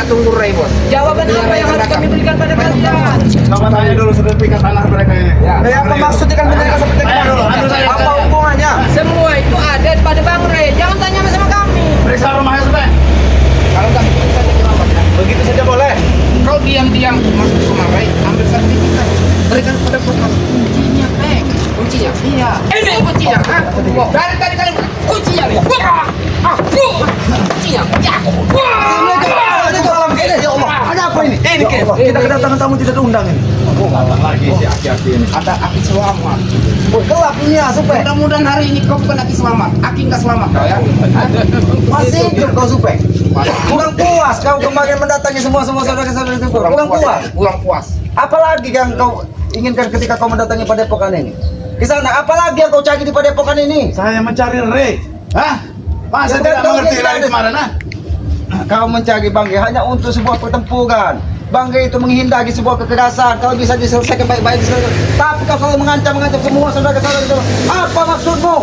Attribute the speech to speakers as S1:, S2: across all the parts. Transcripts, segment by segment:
S1: tunggu Ray, Bos.
S2: Jawaban apa yang harus kami berikan pada kalian?
S3: Coba tanya dulu sertifikat tanah mereka ini.
S1: Ya, apa maksudnya kan mereka seperti itu? Apa hubungannya?
S2: Semua itu ada pada Bang Ray. Jangan tanya sama kami.
S3: Periksa rumahnya sudah.
S1: Kalau nggak begitu saja kenapa?
S3: Begitu saja boleh.
S1: Kau diam-diam masuk ke rumah Ray, ambil sertifikat. Berikan kepada petugas. Kuncinya, kuncinya. Iya. Ini kuncinya. Hah? Dari tadi kalian kuncinya nih. Kuncinya. Ya.
S3: Ada apa ini?
S1: Ini
S3: Kita kedatangan tamu tidak diundang ini. Lagi si aki-aki ini.
S1: ada Aki selamat.
S3: Gelap ini ya, supaya
S1: Mudah-mudahan hari ini kau bukan Aki selamat. Aki nggak selamat kau ya.
S3: masih hidup kau supaya. Kurang puas kau kemarin mendatangi semua saudara-saudara itu. Kurang puas.
S1: Kurang puas.
S3: Apalagi yang kau inginkan ketika kau mendatangi padepokan ini? Di sana, apalagi yang kau cari di padepokan ini?
S4: Saya mencari Ray. Hah? Masa tidak mengerti dari kemarin, ah?
S3: Kau mencari Bangge hanya untuk sebuah pertempuran. Bangge itu menghindari sebuah kekerasan. Kalau bisa diselesaikan baik-baik, diselesaikan. Tapi kau selalu mengancam semua saudara-saudara itu. Apa maksudmu?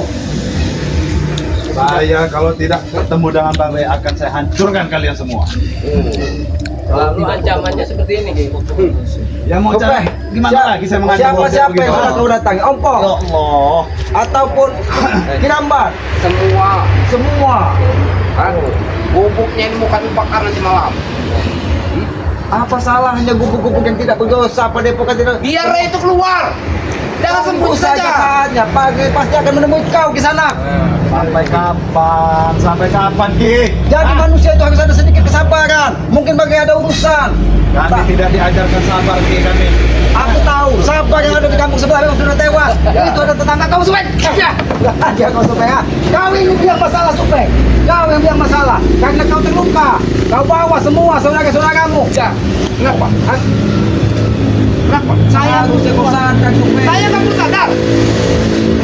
S4: Saya kalau tidak bertemu dengan Bang Ray akan saya hancurkan kalian semua.
S2: Lalu ancamannya seperti ini, Ki.
S4: Yang mau cari gimana lagi saya mengancam
S3: Siapa-siapa yang sudah kau datangi? Ompong
S4: Ya Allah.
S3: ataupun Kirambat? Semua.
S1: Hah? Bubuknya ini bukan dibakar nanti malam.
S3: Apa salahnya gubuk-gubuk yang tidak berdosa padepokan tidak?
S1: Biar Ray itu keluar. Jangan sembunyi saja.
S3: Saja. Pagi pasti akan menemui kau di sana.
S4: Sampai kapan? Sampai kapan, Ki?
S3: Jadi manusia itu harus ada sedikit kesabaran. Mungkin bagi ada urusan.
S4: Kami tidak diajarkan sabar, Ki, kami.
S3: Aku tahu, sabar yang ada di kampung sebelah memang sudah tewas. Itu ada tetangga kau, Supeng. Ya, dia kau Supeng. Ya. Kau ini biang masalah, Supeng. Kau yang biang masalah. Karena kau terluka. Kau bawa semua saudara-saudaramu.
S1: Ya. Kenapa? Hah? Kenapa?
S3: Saya harusnya kau sadar, Supeng.
S1: Saya nggak perlu sadar.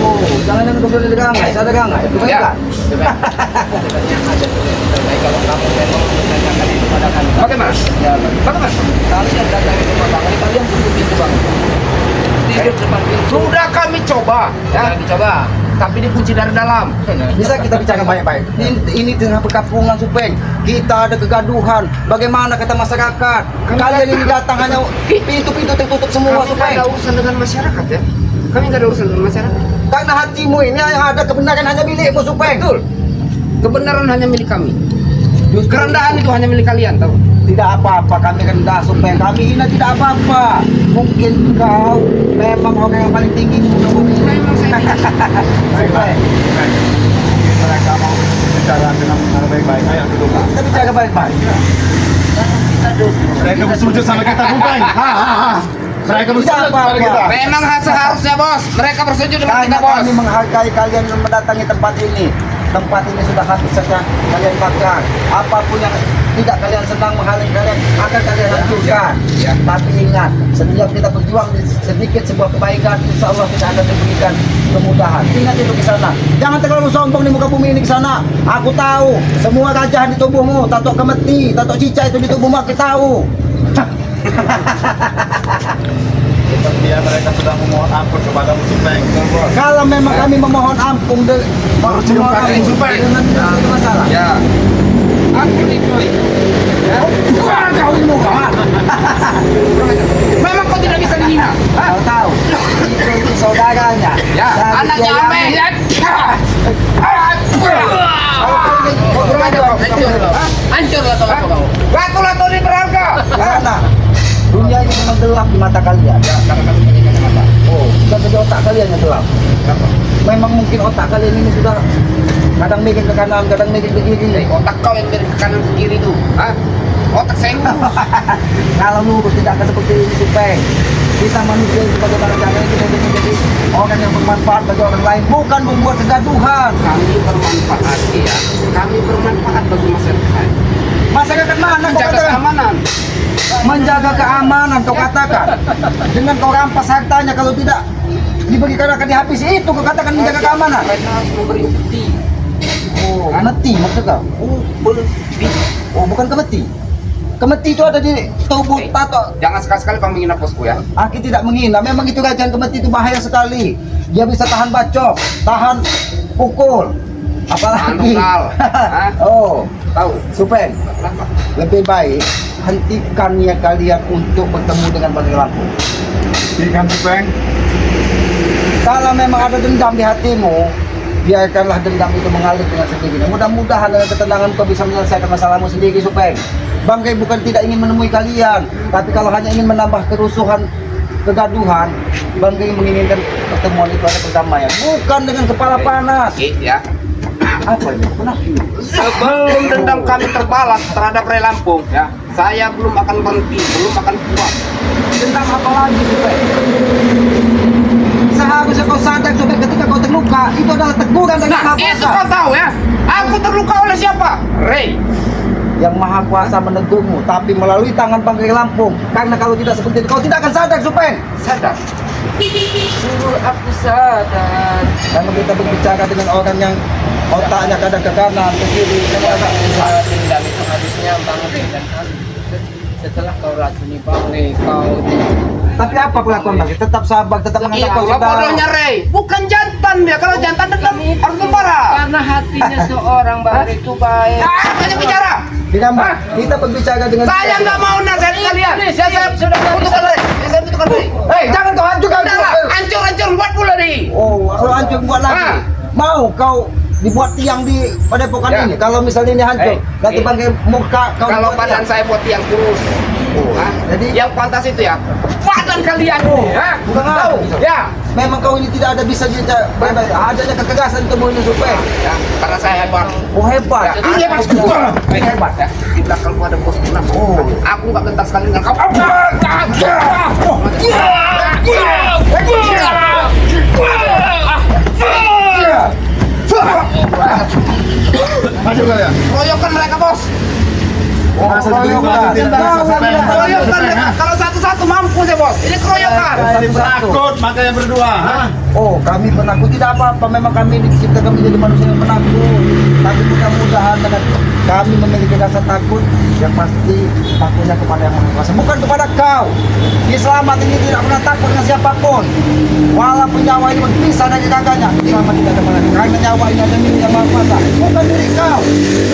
S3: Oh, jangan kau sudah digangai. Sadar gangai. Itu
S1: Ya.
S3: baiklah.
S2: Kalau kamu memang menanyakan itu pada kami.
S1: Bagaimana?
S2: Ya,
S1: Bagaimana?
S2: kalian datang ke rumah Bang Ray, kalian tutup pintu Bang. Tidur depan pintu.
S1: Sudah kami coba, ya.
S2: Jangan dicoba.
S1: Tapi dikunci dari dalam.
S3: Bisa kita bicara baik-baik. Ini tengah perkampungan, Supeng. Kita ada kegaduhan. Bagaimana kata masyarakat? Kalian ini datang hanya pintu-pintu tertutup semua,
S1: Kami nggak
S3: Supeng.
S1: ada urusan dengan masyarakat ya. Kami nggak ada urusan dengan masyarakat.
S3: Karena hatimu ini yang ada kebenaran hanya milikmu, Supeng.
S1: Betul. Kebenaran hanya milik kami. Kerendahan itu hanya milik kalian, tahu?
S3: Tidak apa-apa, kami rendah, Supeng. Kami hina tidak apa-apa. Mungkin kau memang orang yang paling tinggi di muka bumi ini.
S1: Memang saya.
S3: Supeng.
S4: Mereka mau bicara dengan cara baik-baik. Ayo duduk, Pak.
S3: Kita bicara baik-baik.
S4: Mereka bersujud sama kita, bukan? Mereka bersujud sama kita.
S1: Memang seharusnya bos. Mereka bersujud dengan
S3: Karena
S1: kita bos.
S3: kami menghargai kalian yang mendatangi tempat ini. Tempat ini sudah habis saja kalian bakar. Apapun yang tidak kalian senang menghalangi kalian akan kalian hancurkan.
S1: Ya.
S3: Tapi ingat, setiap kita berjuang sedikit sebuah kebaikan, insya Allah kita akan diberikan kemudahan. Ingat itu di sana. Jangan terlalu sombong di muka bumi ini di sana. Aku tahu semua raja di tubuhmu, tato kemeti, tato cica itu di tubuhmu aku tahu.
S4: Dia mereka sudah memohon ampun kepada Supeng.
S3: Kalau memang kami memohon ampun
S4: Bercium kaki, Supeng.
S3: dengan masalah.
S1: Ya. Aku itu. Ya.
S3: Wah, kau ini muka.
S1: Memang kau tidak bisa dihina.
S3: Kau tahu, itu saudaranya.
S1: Ya.
S3: Dari
S1: Anaknya
S3: dia
S1: Ame.
S3: yang-
S1: Ya. Kurang aja kau.
S2: Hancur lah kalau kau.
S1: Lato-lato ini berharga.
S3: Karena dunia ini memang gelap di mata kalian.
S1: Ya, karena kami punya kacamata.
S3: Oh, bukan saja otak kalian yang gelap.
S1: Kenapa?
S3: Memang mungkin otak kalian ini sudah kadang mikir ke kanan, kadang mikir ke kiri.
S1: Otak kau yang dari ke kanan ke kiri tuh. Hah? Otak saya lurus.
S3: Kalau lurus tidak akan seperti ini, Supeng. Kita manusia itu bagaimana caranya kita ingin menjadi orang yang bermanfaat bagi orang lain, bukan membuat kegaduhan.
S1: Kami bermanfaat ya. Kami bermanfaat bagi masyarakat.
S3: Masyarakat mana kau
S1: Menjaga
S3: katakan?
S1: keamanan.
S3: Menjaga keamanan kau katakan. Dengan kau rampas hartanya, kalau tidak diberikan akan dihabisi, itu kau katakan menjaga keamanan.
S1: Mereka harus memberi bukti.
S3: Oh, meti maksud kau? Oh, bukan kemeti. Kemeti itu ada di tubuh tato.
S1: Jangan sekali-sekali kau menghina bosku ya.
S3: Aki tidak menghina, memang itu rajaan kemeti itu bahaya sekali. Dia bisa tahan bacok, tahan pukul, apalagi.
S1: Tahan nukal. Hah?
S3: Oh,
S1: Tahu?
S3: Supeng,
S1: Kenapa?
S3: lebih baik hentikan niat kalian untuk bertemu dengan Bang Lampung.
S4: Ikan Supeng.
S3: Kalau memang ada dendam di hatimu, biarkanlah dendam itu mengalir dengan sendirinya. Mudah-mudahan dengan ketenangan kau bisa menyelesaikan masalahmu sendiri, Supeng. Bangkai bukan tidak ingin menemui kalian, tapi kalau hanya ingin menambah kerusuhan, kegaduhan, Bangkai menginginkan pertemuan itu ada perdamaian, bukan dengan kepala panas.
S1: Ya.
S3: Apa ini? Kenapa?
S1: Sebelum dendam kami terbalas terhadap Ray Lampung, ya, saya belum akan berhenti, belum akan puas.
S3: Dendam apa lagi, Supeng? Seharusnya kau sadar, Supeng, ketika kau terluka, itu adalah teguran dari
S1: Nah,
S3: Maha
S1: itu
S3: Kuasa.
S1: kau tahu ya. Aku terluka oleh siapa? Ray.
S3: Yang Maha Kuasa menegurmu, tapi melalui tangan Bangkai Lampung. Karena kalau tidak seperti itu, kau tidak akan sadar, Supeng.
S1: Sadar.
S2: Suruh aku sadar.
S3: Karena kita berbicara dengan orang yang otaknya kadang ke kanan, ke kiri, semua agak susah.
S2: Dendam itu harusnya Bangre dan aku. Setelah kau racuni Bangre, kau
S3: Tapi apa perlakuan Bangkai? Tetap sabar, tetap menganggap kau
S1: Itulah bodohnya Ray. Bukan jantan dia. Kalau jantan dendam harus marah.
S2: karena hatinya seorang Bangre itu baik.
S1: Banyak bicara.
S3: Tidak, Mbak. Kita berbicara dengan
S1: Saya nggak mau nasihat kalian. Saya
S2: sudah
S1: butuhkan Ray. Saya butuhkan Ray.
S3: Hei, jangan kau hancurkan.
S1: Udah lah, hancur-hancur buat pula nih.
S3: Oh, kalau hancur buat lagi.
S1: Ah.
S3: Mau kau dibuat tiang di padepokan
S1: Ya.
S3: ini? Kalau misalnya ini hancur, nanti Bangkai muka kau
S1: Kalau
S3: dibuat
S1: badan
S3: tiang.
S1: saya buat yang kurus. Hah?
S3: Jadi-
S1: yang pantas itu ya badan kalian. Hah?
S3: bukan
S1: Tahu?
S3: aku.
S1: Ya.
S3: Memang kau ini tidak ada bisa jadi baik-baik. Adanya kekerasan temuin Supeng.
S1: Ya, karena saya hebat.
S3: Oh hebat.
S1: Ya, iya, Mas.
S3: Hebat.
S1: Ya, di belakangku ada bos punah.
S3: Oh.
S1: Aku nggak gentar sekali dengan kau.
S4: Masuk kalian.
S1: Royokan mereka bos.
S4: Masa
S3: royokan.
S4: begitu tidak bisa Supeng.
S1: Royokan mereka. Kalau satu-satu mampu saya bos. Ini keroyokan.
S4: Saling penakut makanya berdua. Hah?
S3: Oh, kami penakut tidak apa-apa. Memang kami diciptakan menjadi manusia yang penakut. Tapi mudah-mudahan dengan kami memiliki rasa takut, yang pasti takutnya kepada yang Maha Kuasa, bukan kepada kau. Di selamat ini tidak pernah takut dengan siapapun. Walaupun nyawa ini berpisah dari kakaknya, selamat tidak ada menakut. Karena nyawa ini ada milik yang Maha Kuasa, bukan milik kau.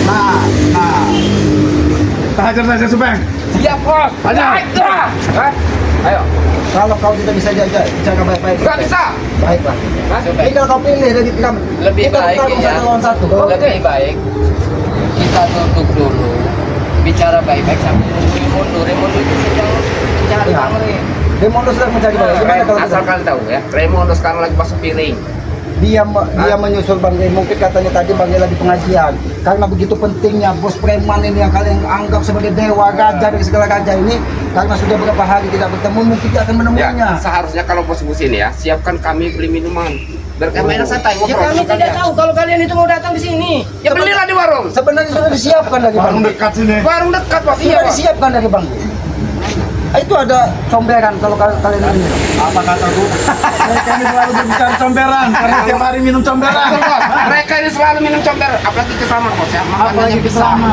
S3: Nah.
S4: Kita hajar saja Supeng.
S1: Siap bos.
S4: Ayo.
S1: Hah? Ayo.
S3: Kalau kau tidak bisa jaga baik-baik,
S1: Nggak bisa.
S3: baiklah.
S1: Hah?
S3: Ini kalau kau pilih dari kami,
S2: Lebih
S3: kita
S2: baik
S3: bertarung
S2: ya.
S3: satu lawan satu.
S2: Lebih baik kita duduk dulu, bicara baik-baik sambil mundur itu sedang cari
S3: Ya.
S2: Bangre.
S3: Demondo sedang mencari baik. Gimana kalau
S1: Asal
S3: kita?
S1: kalian tahu ya, Raimundo sekarang lagi basuh piring.
S3: Dia menyusul Bang Ray. Mungkin katanya tadi Bang Ray lagi pengajian. Karena begitu pentingnya bos preman ini yang kalian anggap sebagai dewa raja dari segala raja ini, karena sudah beberapa hari tidak bertemu, mungkin dia akan
S1: Ya,
S3: menemuinya.
S1: seharusnya kalau bos sini ya, siapkan kami beli minuman. Biar kami enak santai
S2: Ya
S1: ngobrol
S2: kami
S1: sama
S2: tidak
S1: kalian.
S2: tahu kalau kalian itu mau datang di sini.
S1: Ya belilah di warung.
S3: Sebenarnya sudah disiapkan dari Bang
S4: Warung
S3: Ray.
S4: dekat sini.
S1: Warung dekat bos.
S3: Sudah
S1: Iya bos.
S3: disiapkan dari Bang Ray. Itu ada comberan kalau kalian ini.
S4: Apa kataku? Mereka ini selalu berbicara comberan karena tiap hari minum comberan.
S1: Betul, bos. Mereka ini selalu minum comber, apalagi kesama bos ya.
S4: Apalagi
S1: Makanannya
S4: bersama.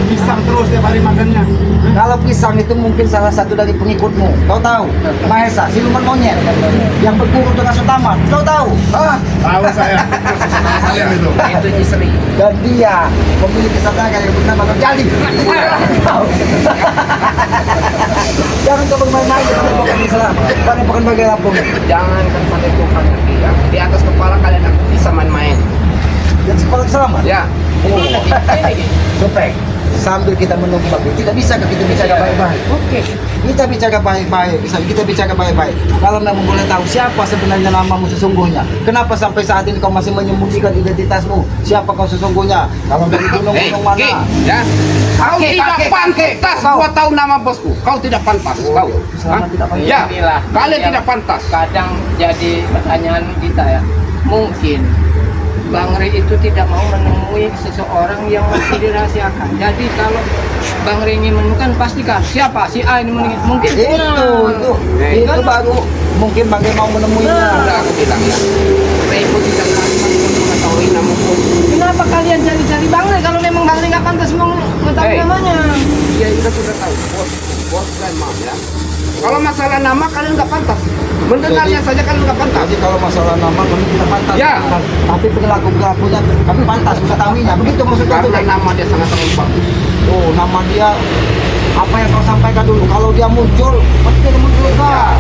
S4: Pisang terus tiap hari makannya.
S3: Kalau pisang itu mungkin salah satu dari pengikutmu. Kau tahu? Mahesa, siluman monyet yang berguru dengan Sutama. Kau tahu? Ah,
S4: Tahu saya. Kalian itu.
S1: Itu istri.
S3: dan dia memiliki saudara yang bernama Gajali. Jangan kau bermain-main dengan padepokan Islam, padepokan Bangkai Lampung.
S1: Jangan kan pada Tuhan nanti ya. Di atas kepala kalian aku bisa main-main.
S3: Dan sekolah selamat.
S1: Ya.
S2: Ini
S3: Supeng. Sambil kita menunggu Bangkai, tidak bisa kita bicara baik-baik.
S2: Oke.
S3: Kita bicara baik-baik, kita bicara baik-baik. Kalau memang boleh tahu siapa sebenarnya namamu sesungguhnya. Kenapa sampai saat ini kau masih menyembunyikan identitasmu? Siapa kau sesungguhnya? Kalau dari gunung-gunung
S1: Ki,
S3: mana?
S1: ya. Kau
S3: Kakek,
S1: tidak
S3: kakek,
S1: pantas
S3: kakek.
S1: gua tahu nama bosku. Kau tidak pantas. Kau.
S3: Selama
S1: Hah?
S3: tidak pantas.
S1: Ya.
S2: Inilah
S1: Kalian
S2: yang
S1: tidak pantas.
S2: Kadang jadi pertanyaan kita ya. Mungkin Bang Ray itu tidak mau menemui seseorang yang masih dirahasiakan. Jadi kalau Bang Ray ingin menemukan, pastikan siapa si A ini mungkin.
S3: Itu baru mungkin Bangkai mau menemuinya.
S1: Udah aku bilang ya. Rebo tidak pantas untuk mengetahui namaku.
S2: Kenapa kalian cari-cari Bang Ray kalau memang Bang Ray nggak pantas mengetahui
S1: Hey.
S2: namanya?
S1: Dia juga sudah tahu. Bos dan maaf ya. Kalau masalah nama kalian nggak pantas. Mendengarnya saja kalian nggak pantas.
S3: Jadi kalau masalah nama kami tidak pantas.
S1: Ya.
S3: Tapi perilaku-perilakunya kami pantas mengetahuinya. Begitu maksudnya tuh.
S1: Karena nama dia sangat bagus.
S3: Oh, nama dia apa yang kau mereka dulu. Kalau dia muncul, pasti dia muncul juga.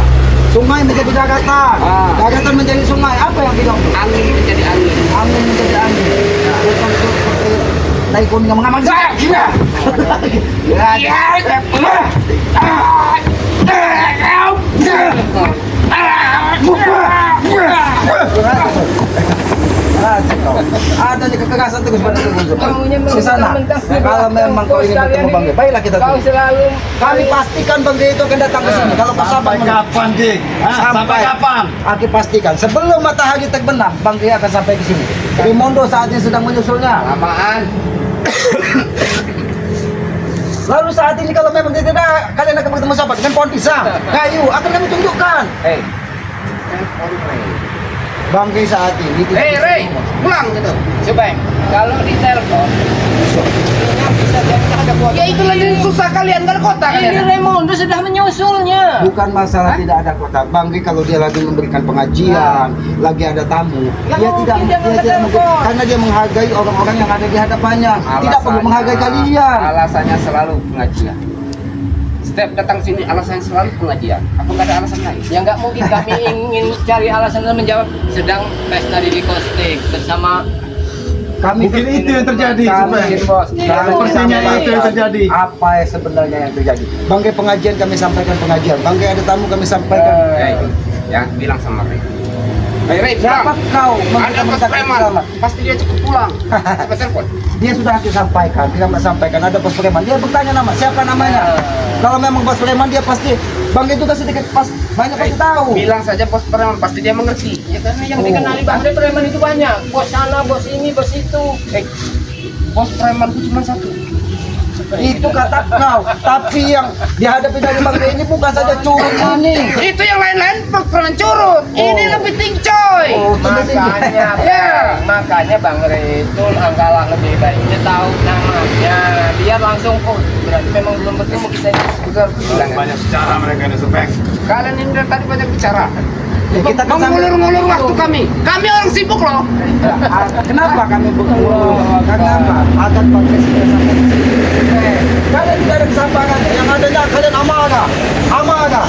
S3: Sungai menjadi daratan, daratan menjadi sungai. Apa yang bilang?
S1: Angin menjadi angin.
S3: Angin menjadi angin. Nah, bukan seperti Tycoon yang mengaman.
S1: Iya.
S3: Ada di kekerasan terus pada terus.
S2: Kamunya
S3: Di sana. Kalau memang kau ingin bertemu Bang Ge, baiklah kita
S2: Kau
S3: tunggu.
S2: selalu
S3: Kami pastikan Bang Ge itu akan datang ke sini. Kalau kau sabar
S4: Sampai kapan, Dik? Sampai kapan?
S3: Aku pastikan sebelum matahari terbenam, Bang Ge akan sampai ke sini. Rimondo saat ini sedang menyusulnya.
S1: Lamaan.
S3: Lalu saat ini kalau memang tidak, kalian akan bertemu siapa? Dengan pohon pisang, kayu, akan kami tunjukkan.
S1: Hei.
S3: Bang Ge saat ini tidak
S1: Hei,
S3: bisa
S1: Rey,
S3: ngomong.
S1: pulang gitu.
S2: coba kalau di telepon bisa jadi ada kuota.
S1: Ya itulah yang susah kalian kan kota
S2: Ini
S1: kalian.
S2: Raimundo sudah menyusulnya.
S3: Bukan masalah tidak ada kota. Bang Ge kalau dia lagi memberikan pengajian, lagi ada tamu,
S2: Ya
S3: dia
S2: mungkin
S3: tidak
S2: dia nggak telepon.
S3: karena dia menghargai orang-orang yang ada di hadapannya. Tidak perlu menghargai kalian.
S1: Alasannya selalu pengajian. Setiap datang sini alasannya selalu pengajian. Apa nggak ada alasan lain?
S2: Ya nggak mungkin kami ingin cari alasan dan menjawab sedang pesta di Kostik bersama
S3: Kami
S4: Mungkin itu yang terjadi,
S3: Kami-
S4: Supeng.
S1: Bos.
S4: Sepertinya itu yang terjadi.
S3: Apa yang sebenarnya yang terjadi? Bang Ge pengajian kami sampaikan pengajian. Bang Ge ada tamu kami sampaikan.
S1: Hei, ya bilang sama Rey. Hei, Rey,
S3: Siapa
S1: pulang.
S3: kau?
S1: Ada bos preman. Pasti dia cepat pulang. Cepat telepon.
S3: Dia sudah aku sampaikan, dia nggak sampaikan ada bos preman. Dia bertanya nama, siapa namanya? Kalau memang bos preman dia pasti, Bang Ge juga sedikit pas banyak pasti tahu.
S1: Bilang saja bos preman pasti dia mengerti.
S2: ya karena yang
S3: Oh.
S2: dikenali Bang Rey preman itu banyak. Bos sana, bos ini, bos itu.
S1: Bos premanku cuma satu.
S3: Itu kata kau, tapi yang dihadapi dari Bang Ge ini bukan saja curut ini.
S1: Itu yang lain-lain preman curut. Ini lebih tinggi coy.
S3: Oh,
S2: Makanya,
S1: Ya.
S2: makanya Bang Rey itu anggalah lebih baik dia tahu namanya. Dia langsung oh berarti memang belum bertemu kita ini.
S1: Betul. Bilang ya.
S4: Banyak secara mereka ini, Supeng.
S1: Kalian ini dari tadi banyak bicara.
S3: Ya, kita kan
S1: Mengulur-ngulur waktu kami. Kami orang sibuk loh.
S3: Kenapa kami berkumpul? Karena apa? Adat Bang Ge sudah sampai di sini. Kalian tidak ada kesabaran, yang adanya kalian amarah, amarah.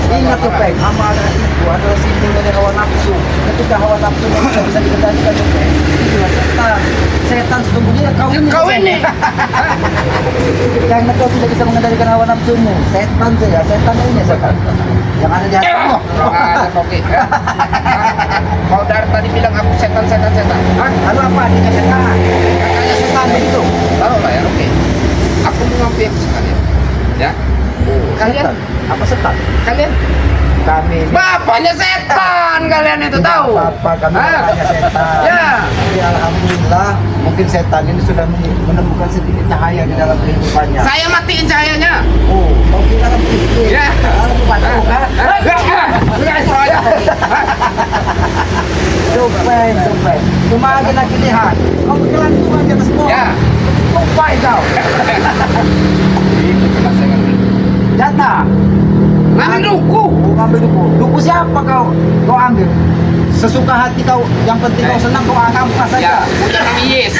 S3: Ingat tuh Peng, amarah itu adalah simbol dari hawa nafsu. Ketika hawa nafsu tidak bisa dikendalikan tuh Peng, itulah setan. Setan sesungguhnya kau ini.
S1: Kau ini.
S3: Karena kau tidak bisa mengendalikan hawa nafsumu. Setan saja, setan ini setan. Yang ada di hatimu.
S1: Ada kopi. Kau dari tadi bilang aku setan.
S3: Hah? Lalu apa? Dia setan. Katanya setan begitu.
S1: Tahu lah ya, oke. Aku mau ngapain sekalian. Ya. Kalian,
S3: Setan. Apa setan?
S1: kalian.
S3: Kami ini.
S1: Bapaknya setan kalian itu tahu.
S3: Apa kami
S1: Hah?
S3: hanya setan.
S1: Ya.
S3: Tapi alhamdulillah mungkin setan ini sudah menemukan sedikit cahaya di dalam kehidupannya.
S1: Saya matiin cahayanya.
S3: Oh, kau kira kan begitu?
S1: Ya.
S3: Aku bantu kan? Supeng. Cuma aja lagi lihat. Kau berjalan itu aja ke semua.
S1: Ya.
S3: Supaya kau.
S1: Itu cuma saya ngerti.
S3: Jatah.
S1: Ngambil duku.
S3: Kau ngambil duku. Duku siapa kau? Kau ambil. Sesuka hati kau. Yang penting kau senang kau anggap
S1: Ya,
S3: saja.
S1: udah kami yes.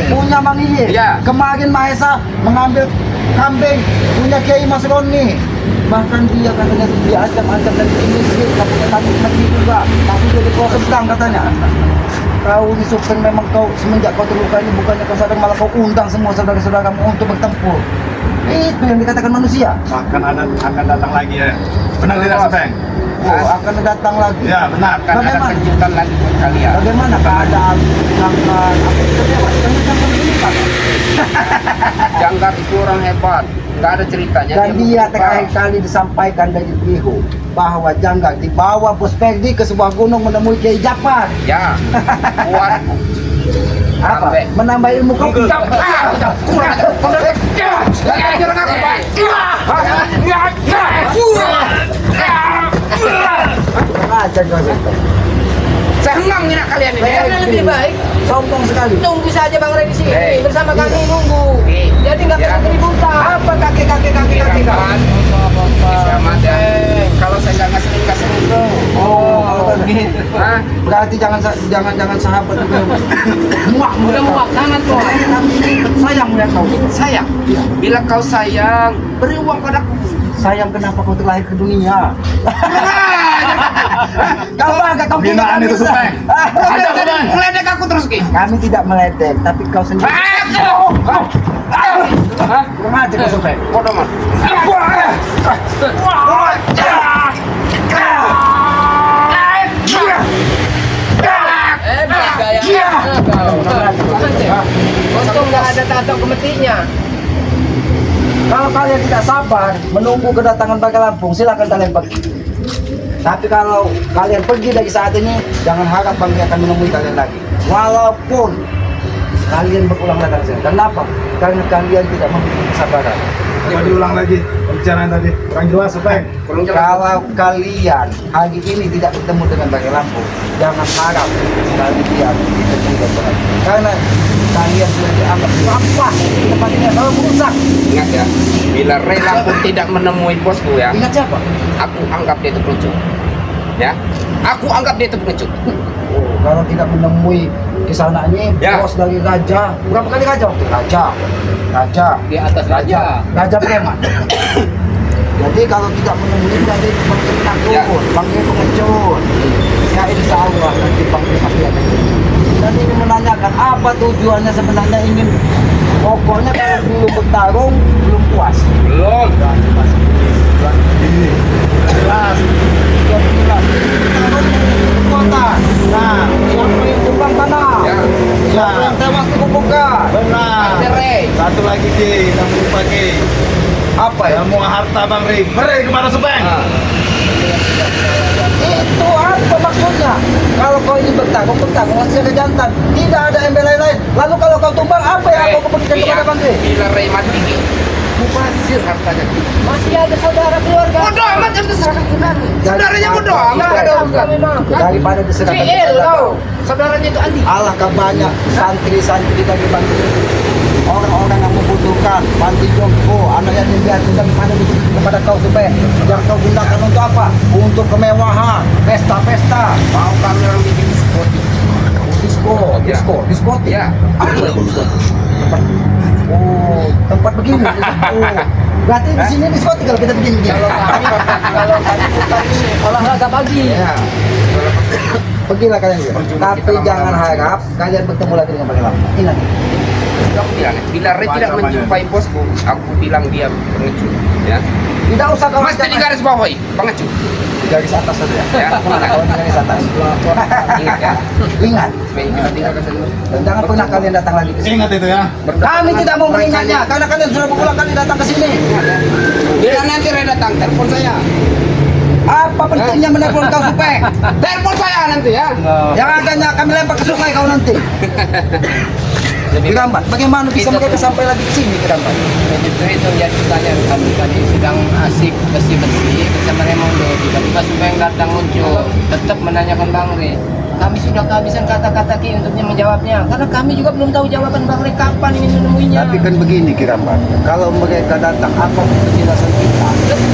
S3: Punya Mang Iye.
S1: Ya.
S3: Kemarin Mahesa mengambil kambing punya Kiai Mas Roni. Bahkan dia katanya dia ancam-ancam dan dimiskin, katanya mati juga. Tapi dia diproses sedang katanya. Kau ini Supeng memang kau semenjak kau terluka ini bukannya kau sadar malah kau undang semua saudara-saudaramu untuk bertempur. Itu yang dikatakan manusia.
S4: Akan datang lagi ya. Benar tidak, Supeng?
S3: Oh, akan datang lagi.
S4: Ya, benar.
S1: Akan ada
S3: Bagaimana?
S1: kejutan lagi buat kalian.
S3: Bagaimana keadaan Jangkar? Aku tidak lewat. Karena Jangkar ini Pak.
S1: Jangkar itu orang hebat. Nggak ada ceritanya.
S3: Dan dia
S1: bukan
S3: terakhir kali disampaikan dari Bihu bahwa Jangkar dibawa Bos Perdi ke sebuah gunung menemui Kiai Japar.
S1: Ya, buat
S3: Apa?
S1: Sampai.
S3: Menambah ilmu kau. Aja kau Supeng.
S1: Saya hengam nih nak kalian ini.
S2: Karena lebih baik
S3: Sombong sekali.
S2: tunggu saja Bang Rey di sini
S1: Hei.
S2: bersama kami nunggu.
S1: Hei.
S2: Jadi nggak
S1: Ya.
S2: perlu keributan.
S3: Apa kaki kau?
S1: Selamat ya. Kalau saya nggak ngasih bro.
S3: Oh, kalau
S2: gitu.
S1: Hah?
S3: Berarti jangan sahabat juga. Muak,
S2: Udah muak sangat muak.
S3: Sayang melihat kau.
S1: Sayang. Bila kau sayang, beri uang padaku.
S3: Sayang kenapa kau terlahir ke dunia? Kau bangga kau kira
S4: Penghinaan
S3: kami
S4: itu, Supeng.
S1: Meledek aku terus, Ki.
S3: Kami tidak meledek, tapi kau sendiri. Kurang aja kau Supeng.
S1: Bodoh mah.
S2: Gaya untung nggak ada tato kemetinya.
S3: Kalau kalian tidak sabar menunggu kedatangan Bangka Lampung, silakan kalian pergi. Tapi kalau kalian pergi dari saat ini, jangan harap Bangka akan menemui kalian lagi. Walaupun kalian berulang datang ke sini. Kenapa? Karena kalian tidak memiliki kesabaran.
S4: Coba diulang lagi pembicaraan tadi. Kurang jelas, Supeng.
S3: Kalau kalian hari ini tidak bertemu dengan Bangka Lampung, jangan harap kalian bertemu dengan Bangka. Karena kalian sudah dianggap sampah di tempat ini adalah merusak.
S1: Ingat ya, bila rela pun tidak menemui bosku ya,
S3: Ingat siapa?
S1: aku anggap dia itu pengecut. Ya, aku anggap dia itu pengecut.
S3: Oh, kalau tidak menemui kesananya
S1: Ya.
S3: bos dari raja. Berapa kali raja? Waktu raja
S2: Di atas raja.
S3: raja preman. Jadi kalau tidak menemui berarti bangkit penakut,
S1: Ya.
S3: bangkit pengecut. Ya insya Allah nanti bangkit pasti ada. Dan ini menanyakan apa tujuannya sebenarnya ingin. Pokoknya kalau belum bertarung belum puas.
S1: Belum.
S4: Ini. Jelas.
S3: Kota. Nah, siapa yang tumbang tanah?
S1: Ya.
S3: Siapa yang tewas dikuburkan?
S4: Benar.
S1: Cerai.
S4: Satu lagi Ki, kamu lupa Ki.
S3: Apa ya?
S4: Semua harta Bang Ring. Beri kepada Supeng.
S3: Itu apa maksudnya? Kalau kau ini bertarung masih ada jantan. Tidak ada embel lain-lain. Lalu kalau kau tumbang, apa yang kau berikan kepada Bang Ri?
S1: Bila Ray mati, Ki, mubazir hartanya. Ki.
S2: Masih ada saudara keluarga.
S1: Bodoh amat yang diserahkan saudara. Saudaranya bodoh amat ada urusan.
S3: Daripada diserahkan
S2: CL
S3: kepada
S2: kau.
S3: kau.
S1: Saudaranya itu Andi.
S3: Alangkah banyak santri-santri dari Bang Ri. Orang-orang yang membutuhkan panti jompo, anak yatim piatu daripada kepada kau supaya yang kau gunakan untuk apa? Untuk kemewahan, pesta-pesta.
S1: Mau kami orang bikin diskotik.
S3: Diskotik.
S1: Ya.
S3: Oh, tempat begini. Oh, berarti di sini diskotik kalau kita begini.
S2: Kalau kami bukan olahraga pagi.
S3: Ya. Pergilah kalian juga. Tapi jangan harap kalian bertemu lagi dengan Bang Lampung. Ingat.
S1: Aku bilang, bila Ray tidak menjumpai bosku, aku bilang dia pengecut. Ya.
S3: Tidak usah kau
S1: Mesti di garis bawahi, pengecut.
S3: garis atas saja.
S1: Ya.
S3: Kau di garis atas.
S1: Ingat ya.
S3: Ingat.
S1: Supaya kita tinggalkan saja.
S3: Dan jangan pernah kalian datang lagi ke sini.
S4: Ingat itu ya.
S3: Kami tidak mau mengingatnya karena kalian sudah berulang kali datang ke sini.
S1: Bila nanti Ray datang, telepon saya.
S3: Apa pentingnya menelpon kau supaya?
S1: Telepon saya nanti ya.
S3: Yang adanya kami lempar ke sungai kau nanti. Kirambat, bagaimana bisa mereka sampai lagi ke sini Kirambat?
S2: Itu jadi pertanyaan kami tadi sedang asik bersih-bersih bersama Raimundo, tiba-tiba Supeng datang muncul, tetap menanyakan Bang Ray. Kami sudah kehabisan kata-kata Ki untuknya menjawabnya, karena kami juga belum tahu jawaban Bang Ray kapan ingin menemuinya.
S3: Tapi kan begini Kirambat, kalau mereka datang apa penjelasan kita?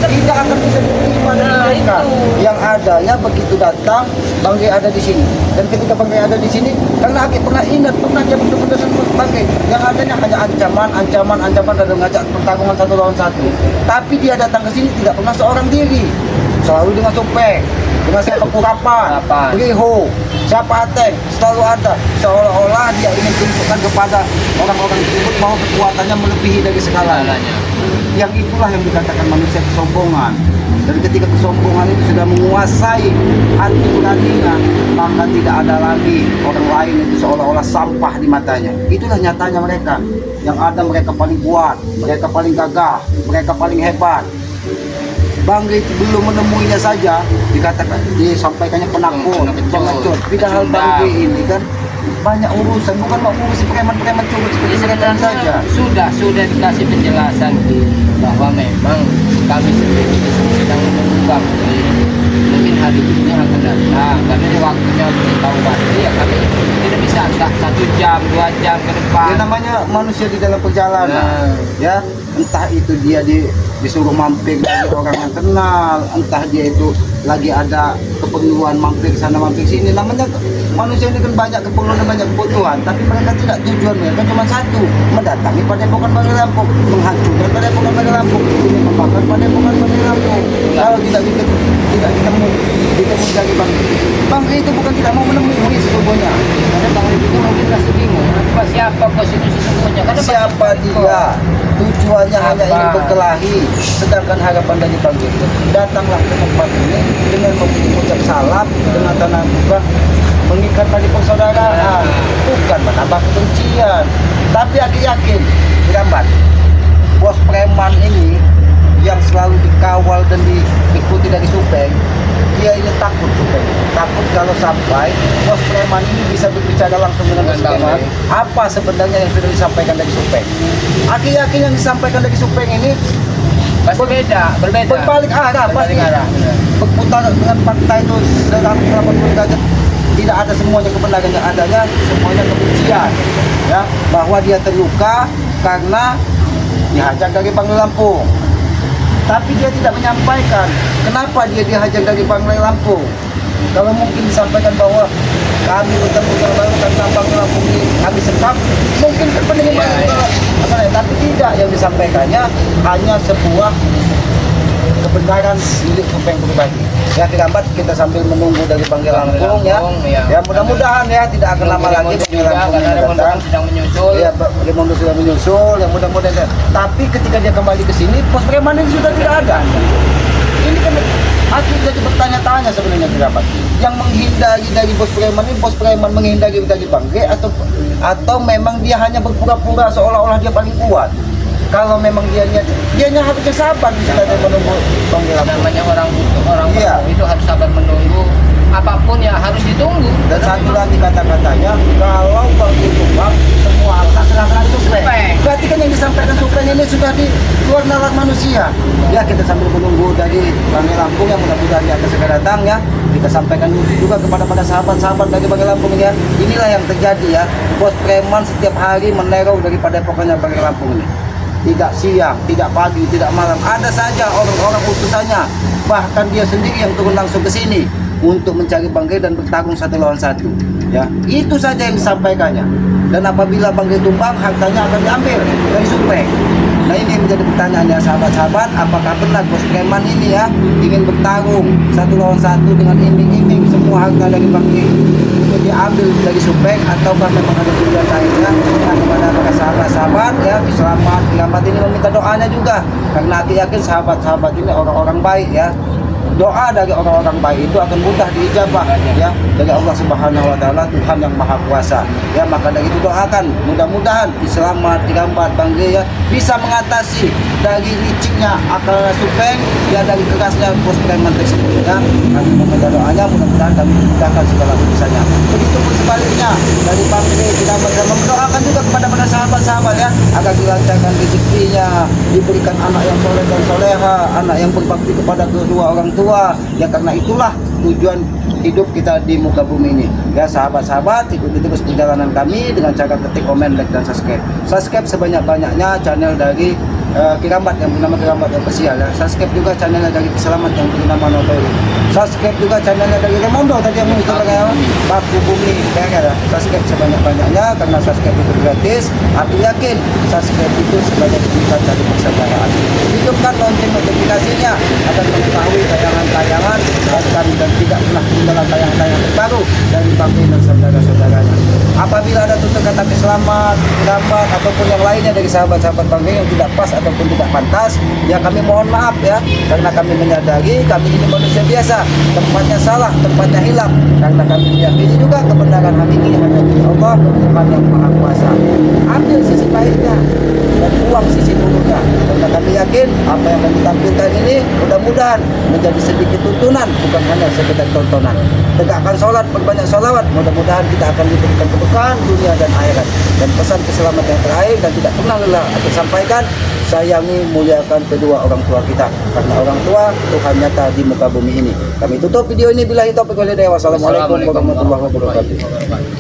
S3: Tidak akan bisa diterima dari
S2: Nah,
S3: mereka.
S2: itu.
S3: Yang adanya begitu datang, Bang Ray ada di sini. Dan ketika Bang Ray ada di sini, karena Aki pernah ingat, pernah dia bertemu dengan Bang Ray. Yang adanya hanya ancaman dan mengajak pertarungan satu lawan satu. Tapi dia datang ke sini tidak pernah seorang diri. Selalu dengan Supeng, dengan siapa Kurapan,
S2: Kurapan.
S3: Riho, siapa Ateng, selalu ada. Seolah-olah dia ingin tunjukkan kepada orang-orang tersebut bahwa kekuatannya melebihi dari segalanya. Yang itulah yang dikatakan manusia kesombongan. Dan ketika kesombongan itu sudah menguasai hati nuraninya, maka tidak ada lagi orang lain itu seolah-olah sampah di matanya. Itulah nyatanya mereka. Yang ada mereka paling kuat, mereka paling gagah, mereka paling hebat. Bang Ray belum menemuinya saja dikatakan disampaikannya penakut, pengecut. Padahal Bang Ray ini kan banyak urusan, bukan mau ngurusi preman-preman curut seperti mereka saja.
S2: Sudah dikasih penjelasan Ki, bahwa memang kami sendiri sedang menunggu Bang Ray. Mungkin hari ini akan datang, karena ini waktunya tahu pasti ya kami tidak bisa entah 1 jam, 2 jam ke depan.
S3: Ya namanya manusia di dalam perjalanan.
S2: Nah.
S3: Ya, entah itu dia disuruh mampir dari orang yang kenal, entah dia itu lagi ada keperluan mampir sana mampir sini. Namanya Manusia ini kan banyak keperluan dan banyak kebutuhan, tapi mereka tidak, tujuan mereka cuma satu, mendatangi Padepokan Banggai Lampung, menghancurkan Padepokan Banggai Lampung, ini membakar Padepokan Banggai Lampung. Kalau tidak ditemu dari Banggai itu bukan tidak mau menemui sesungguhnya.
S2: Karena Bang Rey itu mungkin masih bingung. Siapa bos itu sesungguhnya? Karena
S3: Siapa dia? Tujuannya hanya ingin berkelahi, sedangkan harapan dari Banggai itu datanglah ke tempat ini dengan mengucap salam, dengan tanah buka, mengikat tali persaudaraan, bukan menambah kebencian. Tapi aku yakin, Gambar, bos preman ini yang selalu dikawal dan diikuti dari Supeng, dia ini takut Supeng, takut kalau sampai bos preman ini bisa berbicara langsung dengan bos preman, apa sebenarnya yang sudah disampaikan dari Supeng. Aku yakin yang disampaikan dari Supeng ini
S2: pasti berbeda.
S3: Berbalik arah, pasti berputar dengan fakta itu 180 derajat. Tidak ada semuanya kebenaran, yang adanya semuanya kebencian, ya, bahwa dia terluka karena dihajar dari Banggai Lampung. Tapi dia tidak menyampaikan kenapa dia dihajar dari Banggai Lampung. Kalau mungkin disampaikan bahwa kami bertemu yang baru karena Banggai Lampung ini kami sekap, mungkin kepentingan tapi tidak, yang disampaikannya hanya sebuah kebenaran milik Supeng pribadi. Ya, Gambar, kita sambil menunggu dari Banggai Lampung ya. Ya, mudah-mudahan ya tidak akan lama lagi Banggai Lampung datang.
S2: Sedang menyusul.
S3: Ya, Remondo sudah menyusul, yang mudah-mudahan. Tapi ketika dia kembali ke sini, pos preman ini sudah tidak ada. Ini kan aku jadi bertanya-tanya sebenarnya Gambar. Yang menghindari dari bos preman menghindari dari Banggai atau memang dia hanya berpura-pura seolah-olah dia paling kuat. Kalau memang dianya harusnya sabar di sana menunggu Banggai Lampung.
S2: Namanya orang
S3: Iya.
S2: itu harus sabar menunggu. Apapun ya harus ditunggu.
S3: Dan satu lagi kata-katanya, kalau Banggai tumbang, semua akan serahkan Supeng. Berarti kan yang disampaikan Supeng ini sudah di luar nalar manusia. Ya, kita sambil menunggu dari Banggai Lampung yang mudah-mudahan dia akan segera datang ya. Kita sampaikan juga kepada sahabat-sahabat dari Banggai Lampung ya. Inilah yang terjadi ya. Bos preman setiap hari meneror daripada pokoknya Banggai Lampung ini. Tidak siang, tidak pagi, tidak malam. Ada saja orang-orang utusannya. Bahkan dia sendiri yang turun langsung ke sini untuk mencari Banggai dan bertarung satu lawan satu. Ya, itu saja yang disampaikannya. Dan apabila Banggai tumbang, hartanya akan diambil dari Supeng. Nah, ini yang menjadi pertanyaan ya sahabat-sahabat, apakah benar bos preman ini ya ingin bertarung satu lawan satu dengan iming-iming semua harta dari Banggai itu diambil dari Supeng, ataukah memang ada tujuan lainnya? Nah, kepada para sahabat-sahabat ya, selamat ini meminta doanya juga, karena aku yakin sahabat-sahabat ini orang-orang baik ya. Doa dari orang-orang baik itu akan mudah diijabah ya dari Allah Subhanahu wa taala, Tuhan yang Maha Kuasa. Ya, maka dari itu doakan mudah-mudahan Selamat Gambar Banggai ya bisa mengatasi dari liciknya akal Supeng ya, dari kerasnya bos preman tersebut ya. Kami meminta doanya, mudah-mudahan kami mudahkan segala urusannya. Begitu pun sebaliknya dari Banggai kita mendoakan juga kepada para sahabat-sahabat ya agar dilancarkan rezekinya, diberikan anak yang soleh dan soleha, anak yang berbakti kepada kedua orang tua. Ya, karena itulah tujuan hidup kita di muka bumi ini. Ya, sahabat-sahabat, ikuti terus perjalanan kami dengan cara ketik, komen, like, dan subscribe. Subscribe sebanyak-banyaknya channel dari Kirambat yang bernama Kirambat Official ya. Subscribe juga channelnya dari Selamat yang bernama Notori. Subscribe juga channelnya dari Remondo tadi yang menggunakan Paku Bumi ya. Subscribe sebanyak-banyaknya karena subscribe itu gratis. Aku yakin subscribe itu sebagai tingkat dari persaudaraan. Hidupkan lonceng notifikasinya agar mengetahui tayangan-tayangan dan tidak pernah ketinggalan tayangan-tayangan terbaru dari Banggai dan saudara-saudaranya. Apabila ada tutur kata Selamat, Gambar ataupun yang lainnya dari sahabat-sahabat Banggai yang tidak pas ataupun tidak pantas, ya kami mohon maaf ya, karena kami menyadari kami ini manusia biasa, tempatnya salah, tempatnya hilang, karena kami meyakini juga kebenaran hakiki hanya dari Allah, Tuhan yang Maha Kuasa. Ambil sisi baiknya dan buang sisi buruknya, karena kami yakin apa yang kami tampilkan ini mudah-mudahan menjadi sedikit tuntunan, bukan hanya sekedar tontonan. Tegakkan sholat, berbanyak sholawat, mudah-mudahan kita akan diberikan keberkahan dunia dan akhirat. Dan pesan keselamatan yang terakhir dan tidak pernah lelah aku sampaikan, sayangi, muliakan kedua orang tua kita, karena orang tua Tuhan nyata di muka bumi ini. Kami tutup video ini, billahi taufiq wal hidayah. Wassalamualaikum warahmatullahi wabarakatuh.